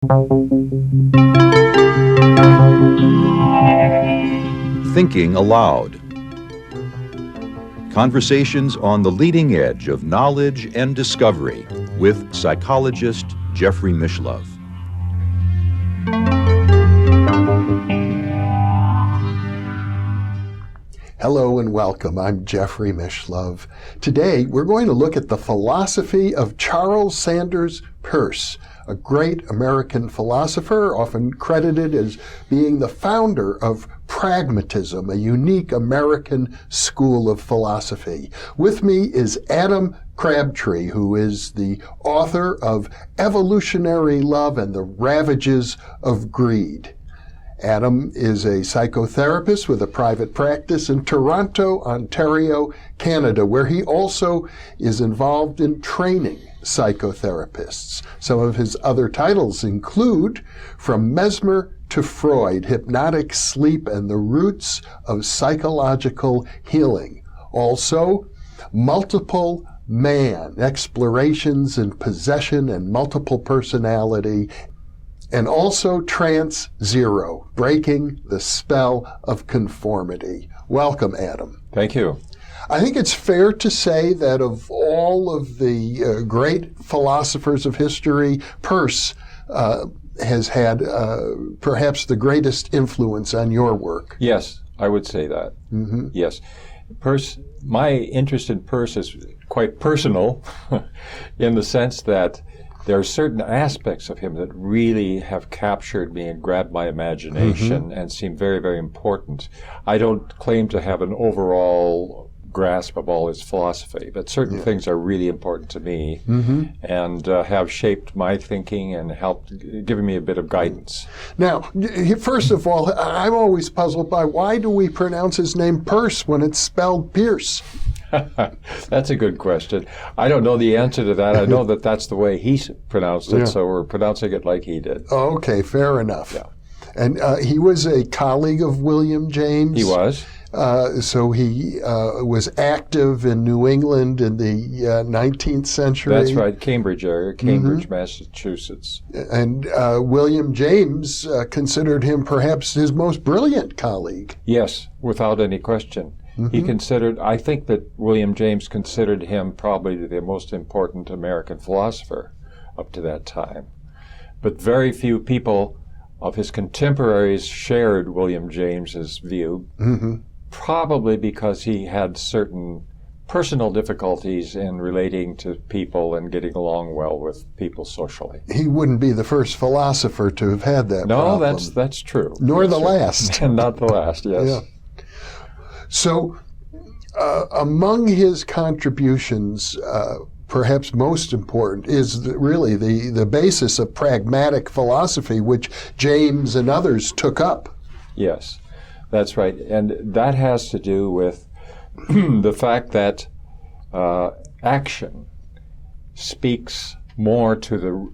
Thinking Aloud. Conversations on the leading edge of knowledge and discovery with psychologist Jeffrey Mishlove. Hello and welcome. I'm Jeffrey Mishlove. Today we're going to look at the philosophy of Charles Sanders Peirce, a great American philosopher, often credited as being the founder of pragmatism, a unique American school of philosophy. With me is Adam Crabtree, who is the author of Evolutionary Love and the Ravages of Greed. Adam is a psychotherapist with a private practice in Toronto, Ontario, Canada, where he also is involved in training psychotherapists. Some of his other titles include From Mesmer to Freud, Hypnotic Sleep and the Roots of Psychological Healing. Also, Multiple Man, Explorations in Possession and Multiple Personality, and also Trance Zero, Breaking the Spell of Conformity. Welcome, Adam. Thank you. I think it's fair to say that of all of the great philosophers of history, Peirce has had perhaps the greatest influence on your work. Yes, I would say that. Mm-hmm. Yes. Peirce, my interest in Peirce is quite personal in the sense that there are certain aspects of him that really have captured me and grabbed my imagination and seem very, very important. I don't claim to have an overall grasp of all his philosophy, but certain things are really important to me and have shaped my thinking and helped giving me a bit of guidance. Now, first of all, I'm always puzzled by why do we pronounce his name Peirce when it's spelled Peirce? That's a good question. I don't know the answer to that. I know that that's the way he pronounced it, so we're pronouncing it like he did. Okay, fair enough. Yeah. And he was a colleague of William James. He was. So he was active in New England in the 19th century. That's right, Cambridge area, Cambridge, Massachusetts. And William James considered him perhaps his most brilliant colleague. Yes, without any question. He considered, I think that William James considered him probably the most important American philosopher up to that time. But very few people of his contemporaries shared William James's view, probably because he had certain personal difficulties in relating to people and getting along well with people socially. He wouldn't be the first philosopher to have had that problem. No, that's true. Nor the last. Not the last, yes. Yeah. So, among his contributions, perhaps most important, is really the basis of pragmatic philosophy, which James and others took up. Yes, that's right. And that has to do with the fact that action speaks more to the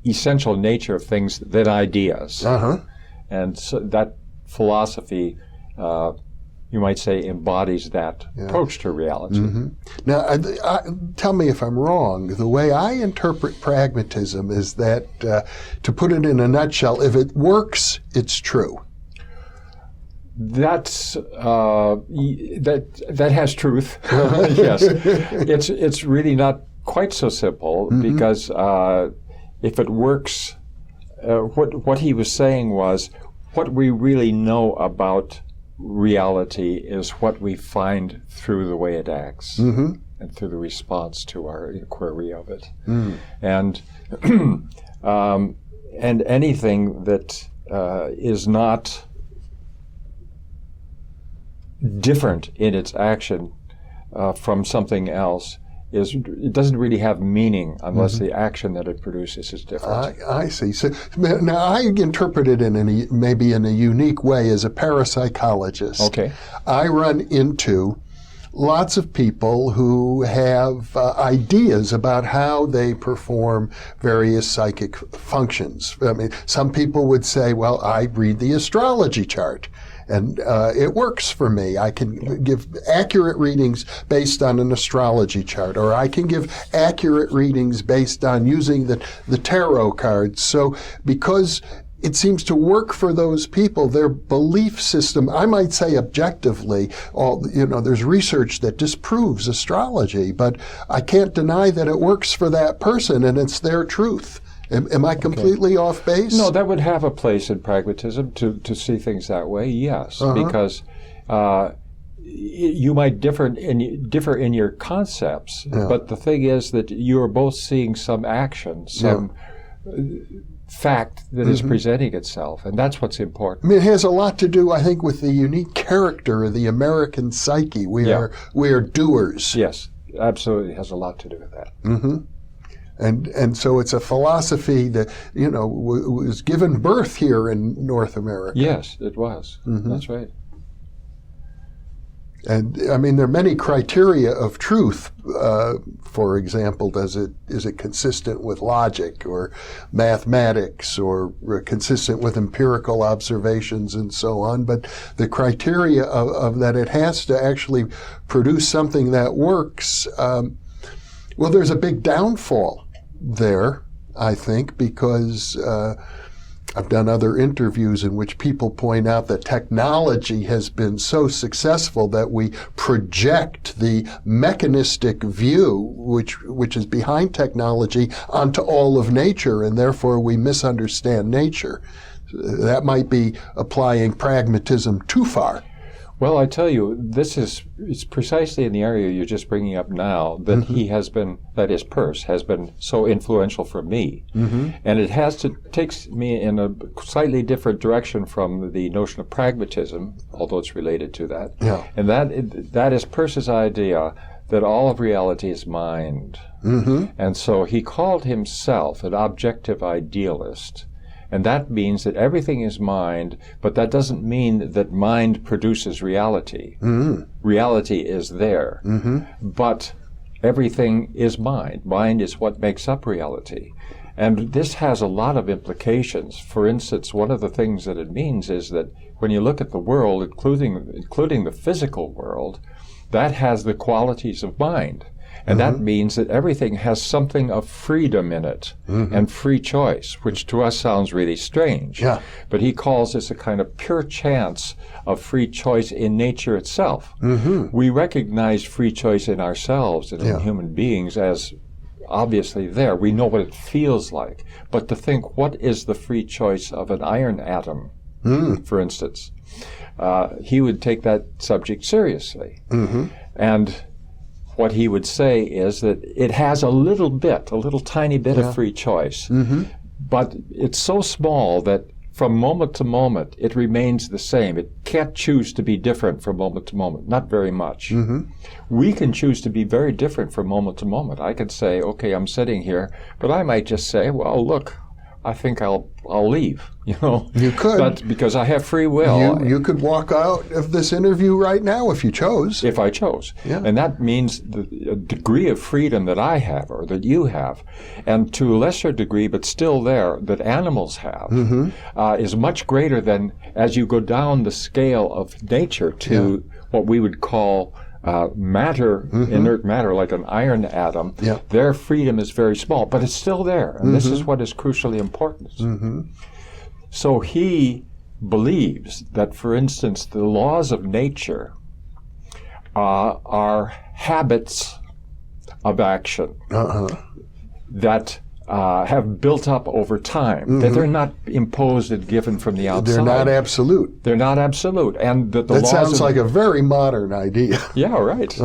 essential nature of things than ideas. And so that philosophy you might say, embodies that approach to reality. Now, tell me if I'm wrong. The way I interpret pragmatism is that, to put it in a nutshell, if it works, it's true. That's that has truth. Yes, it's really not quite so simple because if it works, what he was saying was what we really know about reality is what we find through the way it acts and through the response to our inquiry of it. And anything that is not different in its action from something else it doesn't really have meaning unless the action that it produces is different. I see. So now I interpret it maybe in a unique way as a parapsychologist. Okay. I run into lots of people who have ideas about how they perform various psychic functions. I mean, some people would say, well, I read the astrology chart. And it works for me. I can give accurate readings based on an astrology chart, or I can give accurate readings based on using the tarot cards. So because it seems to work for those people, their belief system, I might say objectively, there's research that disproves astrology, but I can't deny that it works for that person and it's their truth. Am I completely off base? No, that would have a place in pragmatism to see things that way, yes, because you might differ in your concepts, but the thing is that you are both seeing some action, some fact that is presenting itself, and that's what's important. I mean, it has a lot to do, I think, with the unique character of the American psyche. We are doers. Yes, absolutely, it has a lot to do with that. And so it's a philosophy that, was given birth here in North America. Yes, it was. That's right. And I mean, there are many criteria of truth. For example, is it consistent with logic or mathematics or consistent with empirical observations and so on? But the criteria of that it has to actually produce something that works. There's a big downfall there, I think, because I've done other interviews in which people point out that technology has been so successful that we project the mechanistic view, which is behind technology, onto all of nature, and therefore we misunderstand nature. That might be applying pragmatism too far. Well, I tell you, it's precisely in the area you're just bringing up now that he has been, that is, Peirce, has been so influential for me. And it takes me in a slightly different direction from the notion of pragmatism, although it's related to that. Yeah. And that is Peirce's idea that all of reality is mind. And so he called himself an objective idealist. And that means that everything is mind, but that doesn't mean that mind produces reality. Reality is there. But everything is mind. Mind is what makes up reality. And this has a lot of implications. For instance, one of the things that it means is that when you look at the world, including the physical world, that has the qualities of mind. And that means that everything has something of freedom in it and free choice, which to us sounds really strange. Yeah. But he calls this a kind of pure chance of free choice in nature itself. We recognize free choice in ourselves and in human beings as obviously there. We know what it feels like. But to think, what is the free choice of an iron atom, for instance? He would take that subject seriously. And what he would say is that it has a little tiny bit of free choice, but it's so small that from moment to moment it remains the same. It can't choose to be different from moment to moment, not very much. We can choose to be very different from moment to moment. I could say, okay, I'm sitting here, but I might just say, well, look, I think I'll leave, You could. But because I have free will. You could walk out of this interview right now if you chose. If I chose. Yeah. And that means the degree of freedom that I have or that you have, and to a lesser degree, but still there, that animals have, is much greater than as you go down the scale of nature to what we would call matter, inert matter, like an iron atom. Their freedom is very small, but it's still there. And this is what is crucially important. So he believes that, for instance, the laws of nature are habits of action that have built up over time, that they're not imposed and given from the outside. They're not absolute. They're not absolute. And that the that laws sounds like a very modern idea. Yeah, right.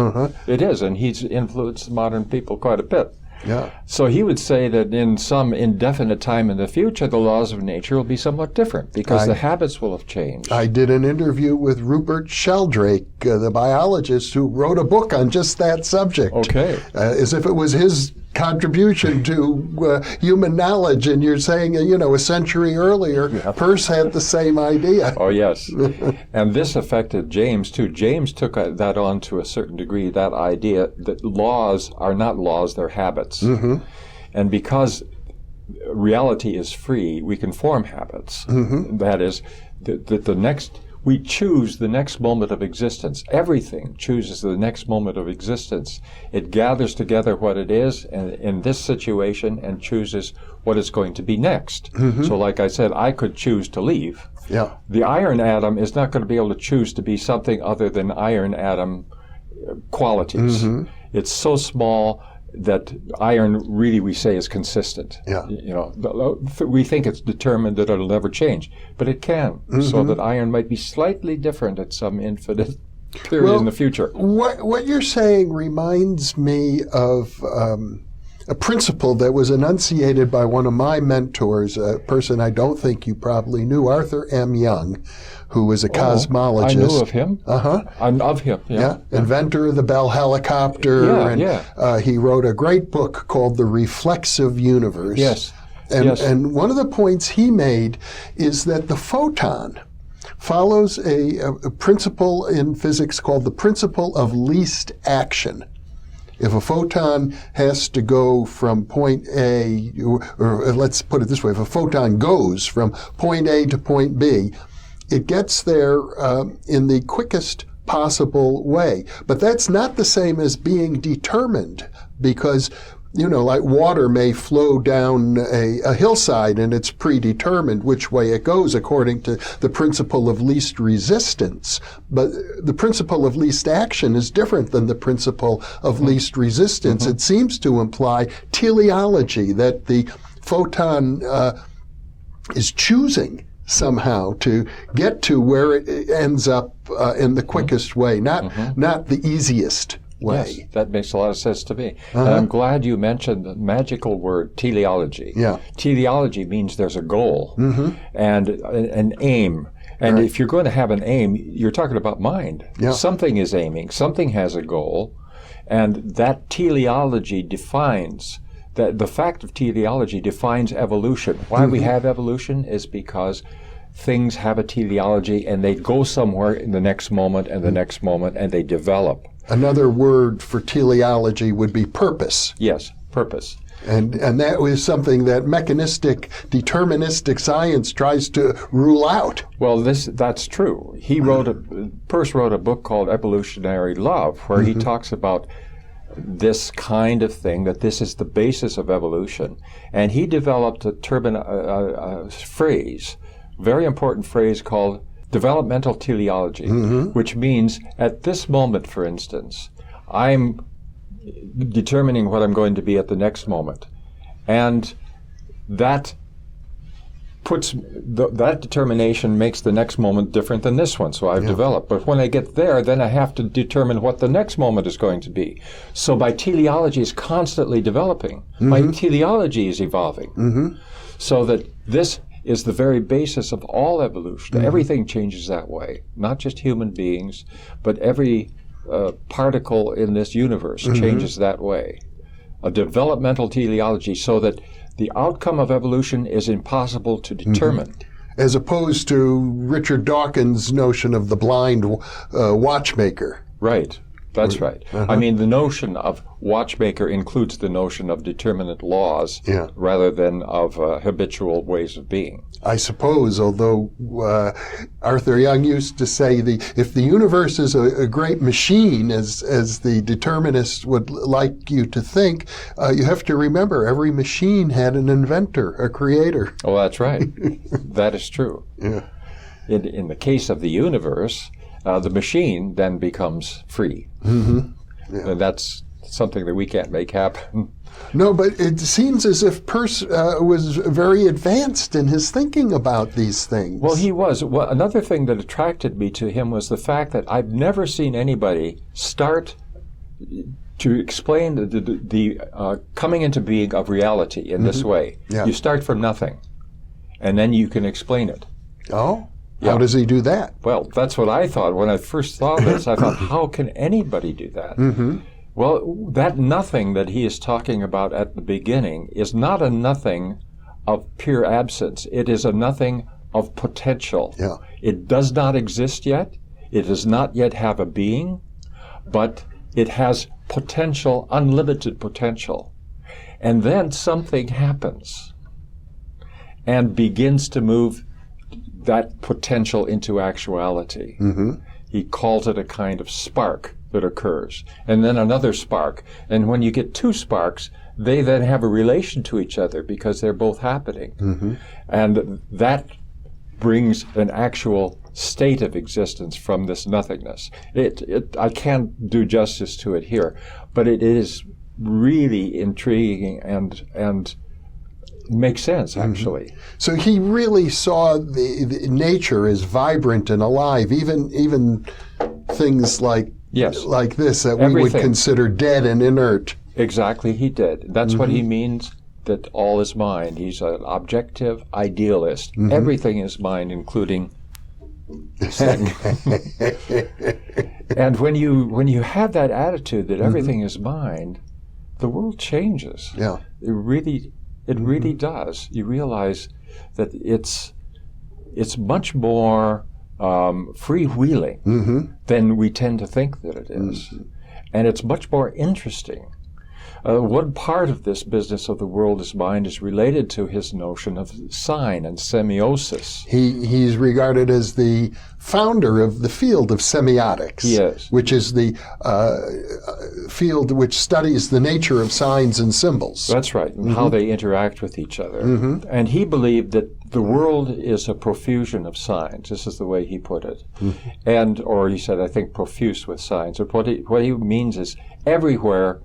It is, and he's influenced modern people quite a bit. Yeah. So he would say that in some indefinite time in the future, the laws of nature will be somewhat different because the habits will have changed. I did an interview with Rupert Sheldrake, the biologist who wrote a book on just that subject. Okay. As if it was his contribution to human knowledge, and you're saying, a century earlier, Peirce had the same idea. Oh, yes. And this affected James, too. James took that on to a certain degree, that idea that laws are not laws, they're habits. And because reality is free, we can form habits. That is, we choose the next moment of existence. Everything chooses the next moment of existence. It gathers together what it is in this situation and chooses what it's going to be next. So like I said, I could choose to leave. Yeah. The iron atom is not going to be able to choose to be something other than iron atom qualities. It's so small that iron really, we say, is consistent. Yeah. You know, we think it's determined that it'll never change, but it can. So that iron might be slightly different at some infinite period in the future. What you're saying reminds me of a principle that was enunciated by one of my mentors, a person I don't think you probably knew, Arthur M. Young, who was a cosmologist. I knew of him. I'm of him. Yeah. Inventor of the Bell helicopter. He wrote a great book called The Reflexive Universe. Yes. And one of the points he made is that the photon follows a principle in physics called the principle of least action. If a photon has to go from point A, or let's put it this way, if a photon goes from point A to point B, it gets there in the quickest possible way. But that's not the same as being determined, because, you know, like water may flow down a hillside and it's predetermined which way it goes according to the principle of least resistance. But the principle of least action is different than the principle of least resistance. It seems to imply teleology, that the photon is choosing somehow to get to where it ends up in the quickest way, not the easiest way. Yes, that makes a lot of sense to me. And I'm glad you mentioned the magical word teleology. Yeah. Teleology means there's a goal and an aim. And if you're going to have an aim, you're talking about mind. Yeah. Something is aiming, something has a goal, and that teleology defines, that the fact of teleology defines evolution. Why we have evolution is because things have a teleology and they go somewhere in the next moment and the next moment, and they develop. Another word for teleology would be purpose. Yes, purpose. And that was something that mechanistic, deterministic science tries to rule out. Well, that's true. Peirce wrote a book called Evolutionary Love, where he talks about this kind of thing, that this is the basis of evolution. And he developed a phrase, very important phrase, called developmental teleology, which means at this moment, for instance, I'm determining what I'm going to be at the next moment. And that that determination makes the next moment different than this one, so I've developed. But when I get there, then I have to determine what the next moment is going to be. So my teleology is constantly developing. My teleology is evolving. So that this is the very basis of all evolution. Everything changes that way, not just human beings, but every particle in this universe changes that way. A developmental teleology, so that the outcome of evolution is impossible to determine. As opposed to Richard Dawkins' notion of the blind watchmaker. Right. That's right. I mean, the notion of watchmaker includes the notion of determinate laws rather than of habitual ways of being. I suppose, although Arthur Young used to say, if the universe is a great machine, as the determinists would like you to think, you have to remember every machine had an inventor, a creator. Oh, that's right. That is true. Yeah. In the case of the universe, the machine then becomes free. And that's something that we can't make happen. No, but it seems as if Peirce was very advanced in his thinking about these things. Well, he was. Well, another thing that attracted me to him was the fact that I've never seen anybody start to explain the coming into being of reality in this way. You start from nothing, and then you can explain it. Oh? How does he do that? Well, that's what I thought. When I first saw this, I thought, how can anybody do that? Well, that nothing that he is talking about at the beginning is not a nothing of pure absence. It is a nothing of potential. It does not exist yet. It does not yet have a being, but it has potential, unlimited potential. And then something happens and begins to move that potential into actuality. He calls it a kind of spark that occurs, and then another spark. And when you get two sparks, they then have a relation to each other because they're both happening. And that brings an actual state of existence from this nothingness. I can't do justice to it here, but it is really intriguing and makes sense, actually. So he really saw the nature as vibrant and alive, even things like this that we would consider dead and inert. Exactly, he did. That's what he means, that all is mind. He's an objective idealist. Everything is mind, including Satan. And when you have that attitude that everything is mind, the world changes. Yeah. It really does. You realize that it's much more freewheeling than we tend to think that it is. And it's much more interesting. One part of this business of the world is mind is related to his notion of sign and semiosis. He's regarded as the founder of the field of semiotics, yes, which is the field which studies the nature of signs and symbols. That's right, and how they interact with each other. And he believed that the world is a profusion of signs. This is the way he put it. Or he said, I think, profuse with signs. But what he means is everywhere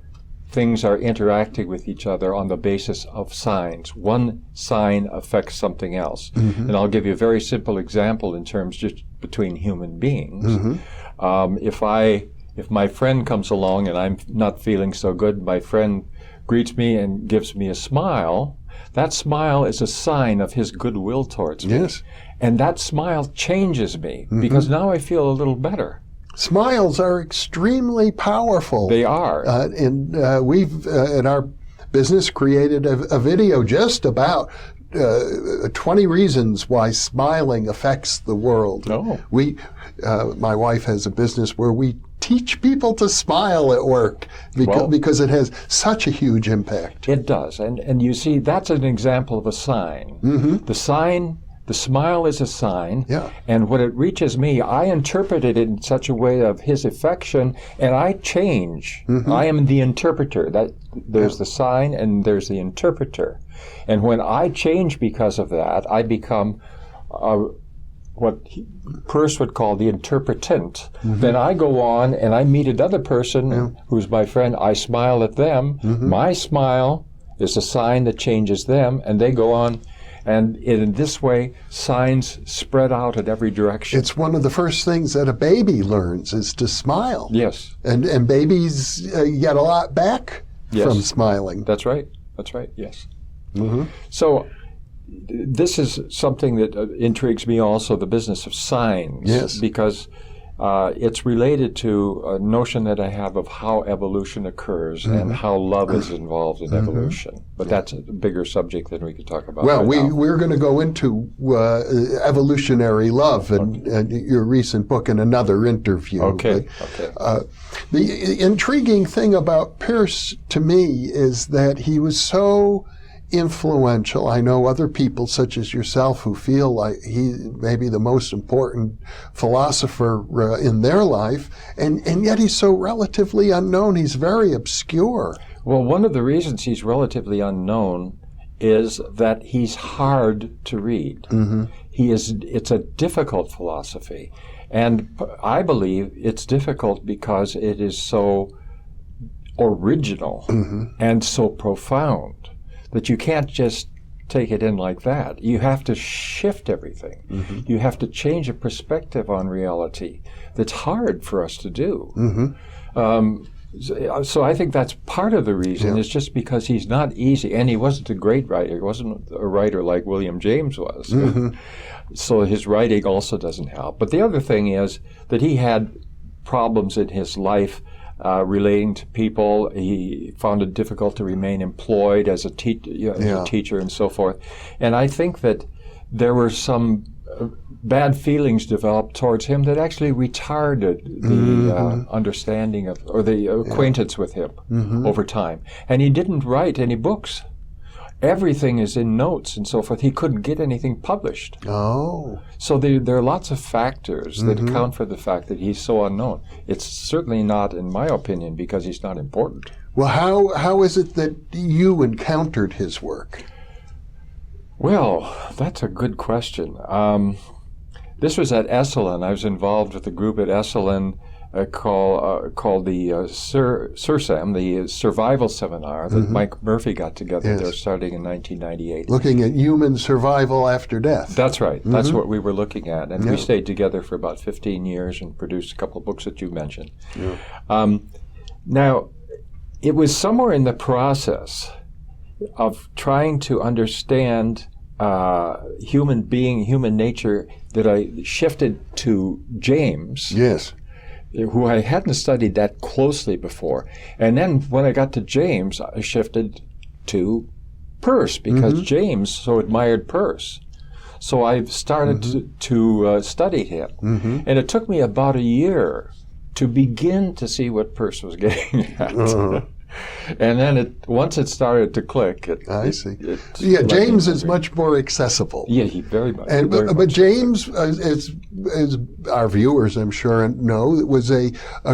things are interacting with each other on the basis of signs. One sign affects something else. And I'll give you a very simple example in terms just between human beings. If my friend comes along and I'm not feeling so good, my friend greets me and gives me a smile, that smile is a sign of his goodwill towards me. Yes. And that smile changes me because now I feel a little better. Smiles are extremely powerful. They are. And we've, in our business, created a video just about 20 reasons why smiling affects the world. My wife has a business where we teach people to smile at work because it has such a huge impact. It does. And you see, that's an example of a sign. The smile is a sign, and when it reaches me, I interpret it in such a way of his affection, and I change. I am the interpreter. There's the sign, and there's the interpreter. And when I change because of that, I become what Peirce would call the interpretant. Then I go on, and I meet another person who's my friend. I smile at them. My smile is a sign that changes them, and they go on. And in this way, signs spread out in every direction. It's one of the first things that a baby learns is to smile. Yes. And babies get a lot back from smiling. That's right. That's right, yes. So this is something that intrigues me also, the business of signs. Yes. Because it's related to a notion that I have of how evolution occurs and how love is involved in evolution. But that's a bigger subject than we could talk about. Well, right we're going to go into evolutionary love and your recent book in another interview. Okay. The intriguing thing about Peirce to me is that he was so influential. I know other people such as yourself who feel like he may be the most important philosopher in their life, and yet he's so relatively unknown. He's very obscure. Well, one of the reasons he's relatively unknown is that he's hard to read. It's a difficult philosophy, and I believe it's difficult because it is so original and so profound that you can't just take it in like that. You have to shift everything. You have to change a perspective on reality that's hard for us to do. So I think that's part of the reason. It's just because he's not easy, and he wasn't a great writer. He wasn't a writer like William James was. So his writing also doesn't help. But the other thing is that he had problems in his life relating to people. He found it difficult to remain employed as a teacher and so forth. And I think that there were some bad feelings developed towards him that actually retarded the understanding of, or the acquaintance with him over time. And he didn't write any books. everything is in notes and so forth. He couldn't get anything published. Oh. So there are lots of factors that account for the fact that he's so unknown. It's certainly not, in my opinion, because he's not important. Well, how is it that you encountered his work? Well, that's a good question. This was at Esalen. I was involved with a group at Esalen called the SURSAM, the Survival Seminar that Mike Murphy got together. Yes. They're starting in 1998. Looking at human survival after death. That's right. That's what we were looking at. And we stayed together for about 15 years and produced a couple of books that you mentioned. Yeah. Now, it was somewhere in the process of trying to understand human being, human nature, that I shifted to James. Yes. Who I hadn't studied that closely before. And then when I got to James, I shifted to Peirce, because James so admired Peirce. So I started to study him. And it took me about a year to begin to see what Peirce was getting at. And then once it started to click, I see. James is much more accessible. Yeah, he very much. But James, as our viewers, I'm sure, know, was a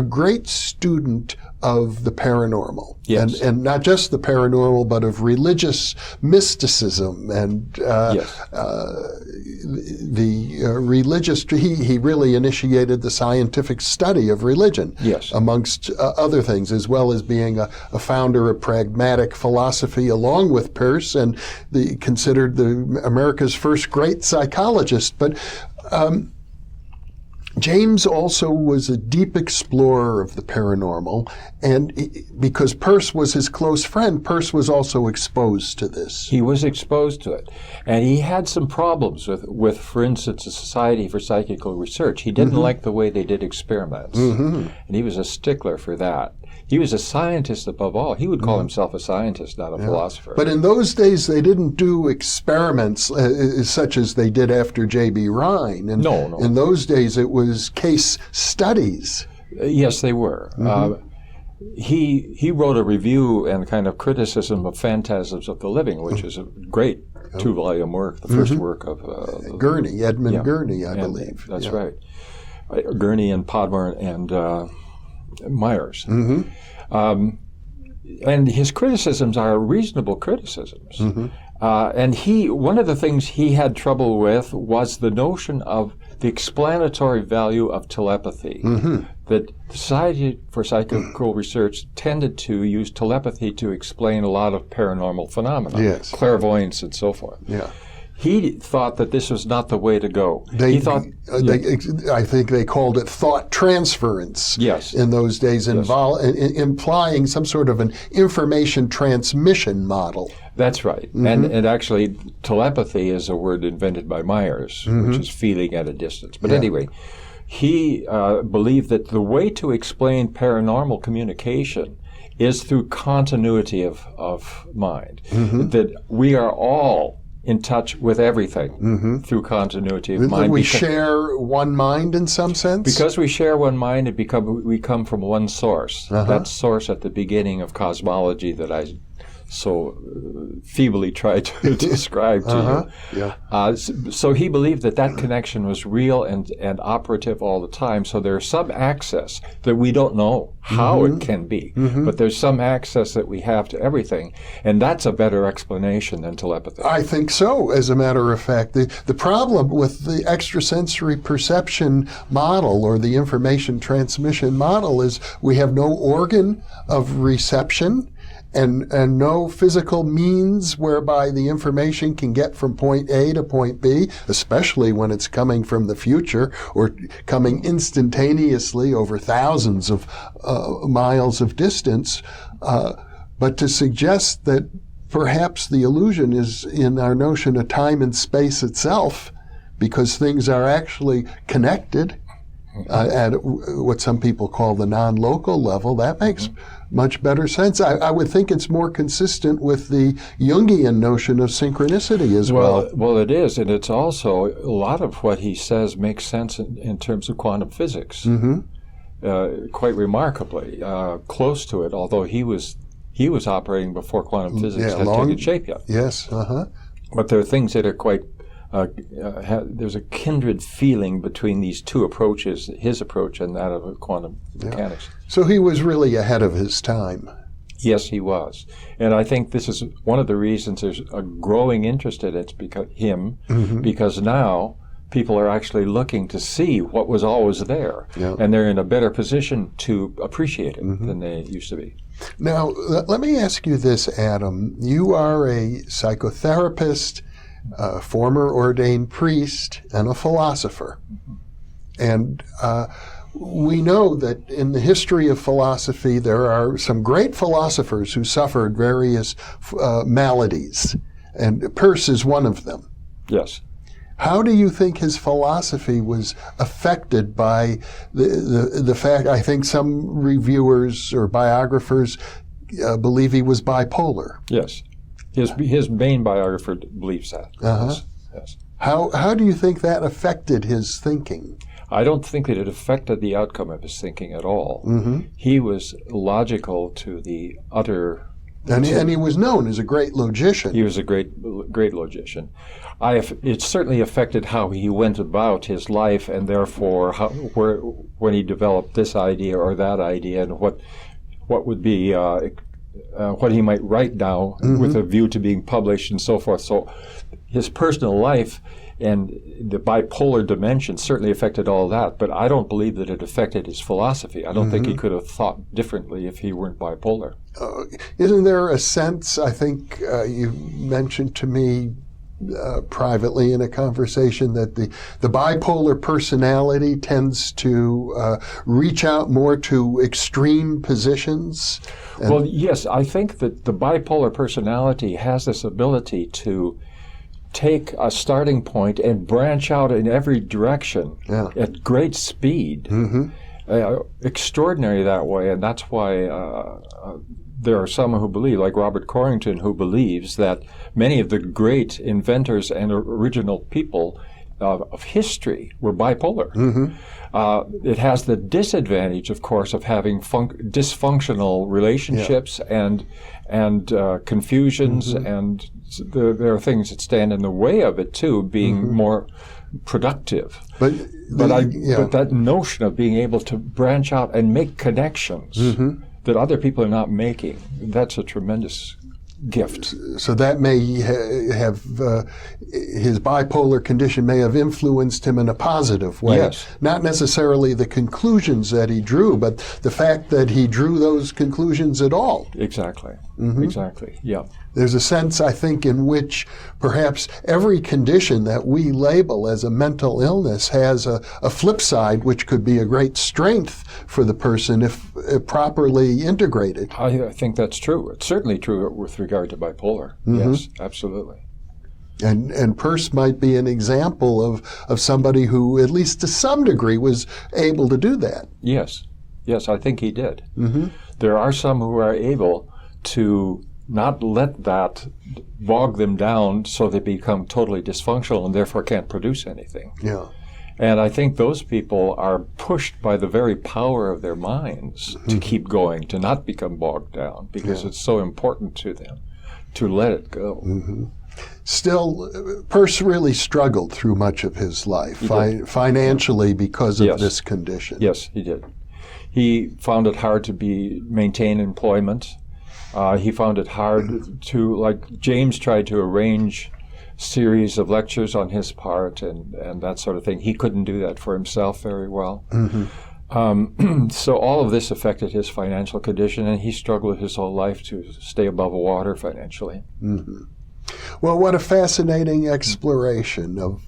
great student of the paranormal. Yes. And not just the paranormal, but of religious mysticism and the religious. He really initiated the scientific study of religion, amongst other things, as well as being a founder of pragmatic philosophy, along with Peirce, and considered America's first great psychologist. But James also was a deep explorer of the paranormal, and because Peirce was his close friend, Peirce was also exposed to this. He was exposed to it. And he had some problems with, for instance, the Society for Psychical Research. He didn't like the way they did experiments, and he was a stickler for that. He was a scientist above all. He would call himself a scientist, not a philosopher. But in those days, they didn't do experiments such as they did after J.B. Rhine. No. In those days, it was case studies. Yes, they were. He wrote a review and kind of criticism of Phantasms of the Living, which is a great two-volume work, the first work of Gurney, Edmund Gurney, I believe. That's right. Gurney and Podmore and Myers. And his criticisms are reasonable criticisms. And one of the things he had trouble with was the notion of the explanatory value of telepathy. That the Society for Psychical Research tended to use telepathy to explain a lot of paranormal phenomena, clairvoyance and so forth. He thought that this was not the way to go. He thought, I think they called it thought transference. In those days, implying some sort of an information transmission model. That's right. And actually, telepathy is a word invented by Myers, which is feeling at a distance. But anyway, he believed that the way to explain paranormal communication is through continuity of mind. That we are all in touch with everything through continuity of mind. We share one mind in some sense? Because we share one mind, we come from one source. That source at the beginning of cosmology that I so feebly tried to describe to you. So he believed that connection was real and operative all the time. So there's some access that we don't know how it can be, but there's some access that we have to everything, and that's a better explanation than telepathy. I think so, as a matter of fact. The problem with the extrasensory perception model or the information transmission model is we have no organ of reception, and no physical means whereby the information can get from point A to point B, especially when it's coming from the future or coming instantaneously over thousands of miles of distance. But to suggest that perhaps the illusion is in our notion of time and space itself, because things are actually connected at what some people call the non-local level, that makes much better sense. I would think it's more consistent with the Jungian notion of synchronicity as well. Well, it is, and it's also, a lot of what he says makes sense in terms of quantum physics. Quite remarkably close to it, although he he was operating before quantum physics had taken shape yet. Yes, But there are things that are quite, there's a kindred feeling between these two approaches, his approach and that of quantum mechanics. So he was really ahead of his time. Yes, he was. And I think this is one of the reasons there's a growing interest in it because now people are actually looking to see what was always there. Yeah. And they're in a better position to appreciate it than they used to be. Now, let me ask you this, Adam. You are a psychotherapist, a former ordained priest, and a philosopher. And we know that in the history of philosophy, there are some great philosophers who suffered various maladies, and Peirce is one of them. Yes. How do you think his philosophy was affected by the fact, I think some reviewers or biographers believe he was bipolar? Yes. His main biographer believes that. Yes. How do you think that affected his thinking? I don't think that it affected the outcome of his thinking at all. He was logical to the utter... And he was known as a great logician. He was a great logician. It certainly affected how he went about his life, and therefore when he developed this idea or that idea, and what would be what he might write now with a view to being published and so forth. So his personal life and the bipolar dimension certainly affected all that, but I don't believe that it affected his philosophy. I don't think he could have thought differently if he weren't bipolar. Isn't there a sense, I think you mentioned to me privately in a conversation, that the bipolar personality tends to reach out more to extreme positions? Well, yes, I think that the bipolar personality has this ability to take a starting point and branch out in every direction at great speed. Extraordinary that way, and that's why there are some who believe, like Robert Corrington, who believes that many of the great inventors and original people of history were bipolar. It has the disadvantage, of course, of having dysfunctional relationships and confusions, and there are things that stand in the way of it too, being more productive. But that notion of being able to branch out and make connections that other people are not making, that's a tremendous gift. So that may have his bipolar condition may have influenced him in a positive way. Yes. Not necessarily the conclusions that he drew, but the fact that he drew those conclusions at all. Exactly. Exactly. Yeah. There's a sense, I think, in which perhaps every condition that we label as a mental illness has a flip side, which could be a great strength for the person if properly integrated. I think that's true. It's certainly true with regard to bipolar. Yes, absolutely. And Peirce might be an example of somebody who, at least to some degree, was able to do that. Yes. Yes, I think he did. There are some who are able to not let that bog them down so they become totally dysfunctional and therefore can't produce anything. Yeah. And I think those people are pushed by the very power of their minds to keep going, to not become bogged down, because it's so important to them to let it go. Still, Peirce really struggled through much of his life financially because of this condition. Yes, he did. He found it hard to maintain employment. He found it hard to, like James tried to arrange series of lectures on his part and that sort of thing. He couldn't do that for himself very well. So all of this affected his financial condition, and he struggled his whole life to stay above water financially. Well, what a fascinating exploration of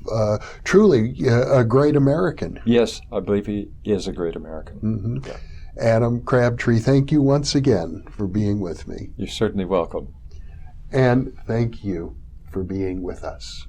truly a great American. Yes, I believe he is a great American. Yeah. Adam Crabtree, thank you once again for being with me. You're certainly welcome. And thank you for being with us.